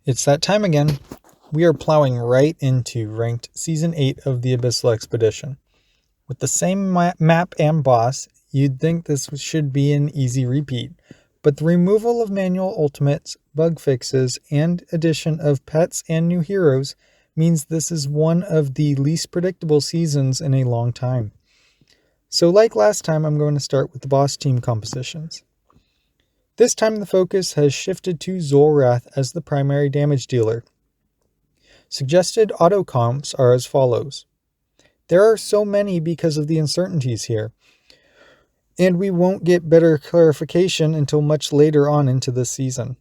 It's that time again. We are plowing right into ranked Season 8 of the Abyssal Expedition. With the same map and boss, you'd think this should be an easy repeat, but the removal of manual ultimates, bug fixes, and addition of pets and new heroes means this is one of the least predictable seasons in a long time. So like last time, I'm going to start with the boss team compositions. This time the focus has shifted to Zul'Rath as the primary damage dealer. Suggested auto comps are as follows. There are so many because of the uncertainties here, and we won't get better clarification until much later on into this season.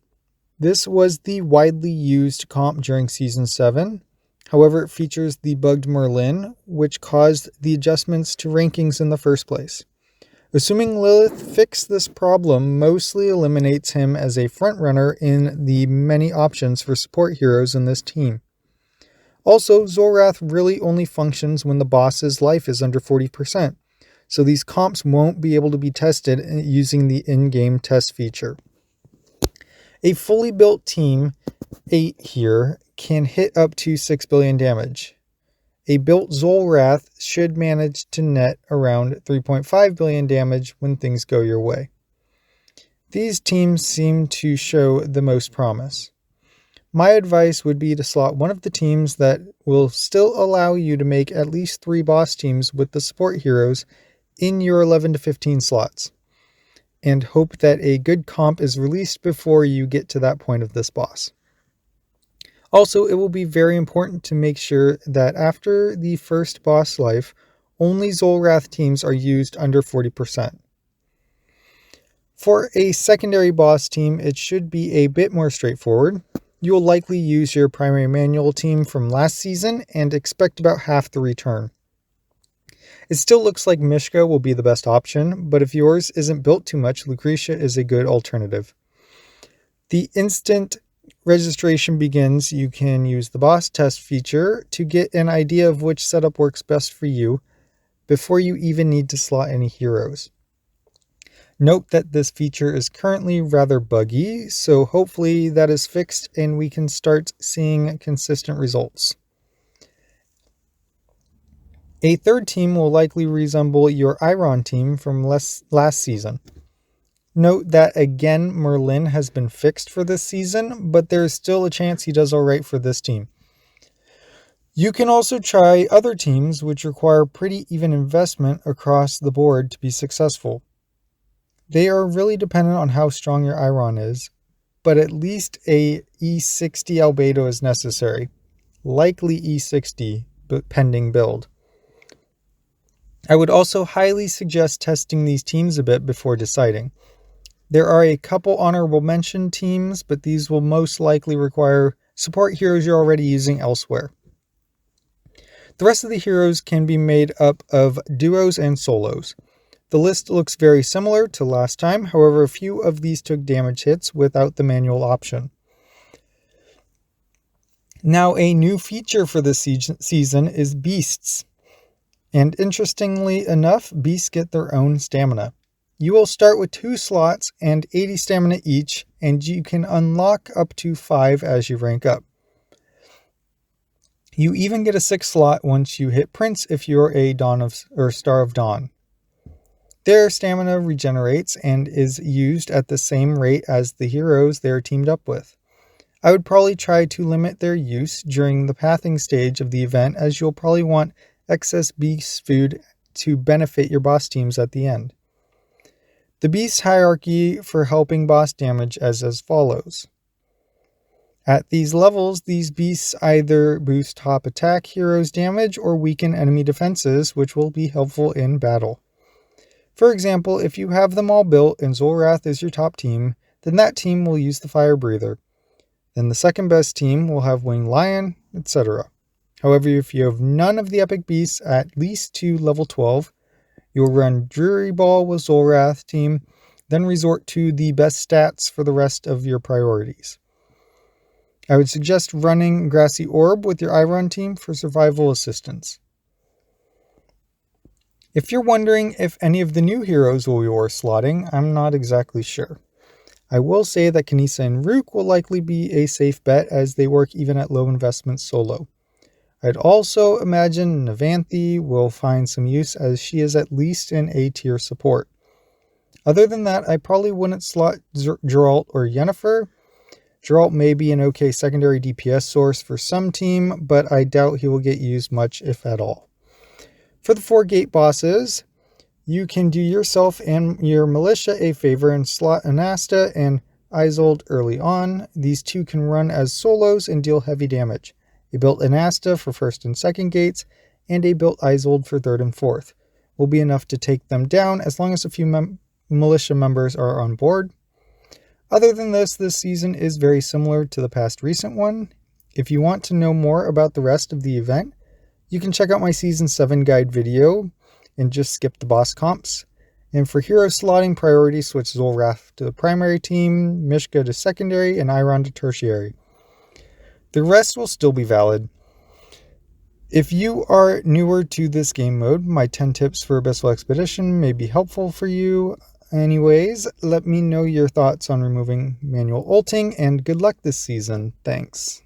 This was the widely used comp during Season 7, however it features the bugged Merlin, which caused the adjustments to rankings in the first place. Assuming Lilith fixed this problem mostly eliminates him as a frontrunner in the many options for support heroes in this team. Also, Zul'Rath really only functions when the boss's life is under 40%, so these comps won't be able to be tested using the in-game test feature. A fully built team, 8 here, can hit up to 6 billion damage. A built Zul'Rath should manage to net around 3.5 billion damage when things go your way. These teams seem to show the most promise. My advice would be to slot one of the teams that will still allow you to make at least 3 boss teams with the support heroes in your 11 to 15 slots, and hope that a good comp is released before you get to that point of this boss. Also, it will be very important to make sure that after the first boss life, only Zul'Rath teams are used under 40%. For a secondary boss team, it should be a bit more straightforward. You will likely use your primary manual team from last season and expect about half the return. It still looks like Mishka will be the best option, but if yours isn't built too much, Lucretia is a good alternative. The instant registration begins, you can use the boss test feature to get an idea of which setup works best for you before you even need to slot any heroes. Note that this feature is currently rather buggy, so hopefully that is fixed and we can start seeing consistent results. A third team will likely resemble your Iron team from last season. Note that again Merlin has been fixed for this season, but there is still a chance he does alright for this team. You can also try other teams which require pretty even investment across the board to be successful. They are really dependent on how strong your Iron is, but at least a E60 Albedo is necessary. Likely E60, but pending build. I would also highly suggest testing these teams a bit before deciding. There are a couple honorable mention teams, but these will most likely require support heroes you're already using elsewhere. The rest of the heroes can be made up of duos and solos. The list looks very similar to last time, however a few of these took damage hits without the manual option. Now a new feature for this season is beasts. And interestingly enough, beasts get their own stamina. You will start with 2 slots and 80 stamina each, and you can unlock up to 5 as you rank up. You even get a 6th slot once you hit Prince if you're a Star of Dawn. Their stamina regenerates and is used at the same rate as the heroes they are teamed up with. I would probably try to limit their use during the pathing stage of the event, as you'll probably want excess beast food to benefit your boss teams at the end. The beast hierarchy for helping boss damage is as follows. At these levels, these beasts either boost top attack heroes damage or weaken enemy defenses, which will be helpful in battle. For example, if you have them all built and Zul'Rath is your top team, then that team will use the Fire Breather. Then the second best team will have Winged Lion, etc. However, if you have none of the epic beasts at least to level 12, you'll run Drury Ball with Zul'Rath team, then resort to the best stats for the rest of your priorities. I would suggest running Grassy Orb with your Iron team for survival assistance. If you're wondering if any of the new heroes will be worth slotting, I'm not exactly sure. I will say that Kanisa and Rook will likely be a safe bet as they work even at low investment solo. I'd also imagine Navanthi will find some use as she is at least an A-tier support. Other than that, I probably wouldn't slot Geralt or Yennefer. Geralt may be an okay secondary DPS source for some team, but I doubt he will get used much, if at all. For the 4 gate bosses, you can do yourself and your militia a favor and slot Anasta and Isolde early on. These two can run as solos and deal heavy damage. A built Anasta for 1st and 2nd gates, and a built Isolde for 3rd and 4th will be enough to take them down as long as a few militia members are on board. Other than this season is very similar to the past recent one. If you want to know more about the rest of the event, you can check out my Season 7 guide video and just skip the boss comps. And for hero slotting, priority switch Zul'Rath to the primary team, Mishka to secondary, and Iron to tertiary. The rest will still be valid. If you are newer to this game mode, my 10 tips for Abyssal Expedition may be helpful for you. Anyways, let me know your thoughts on removing manual ulting, and good luck this season. Thanks.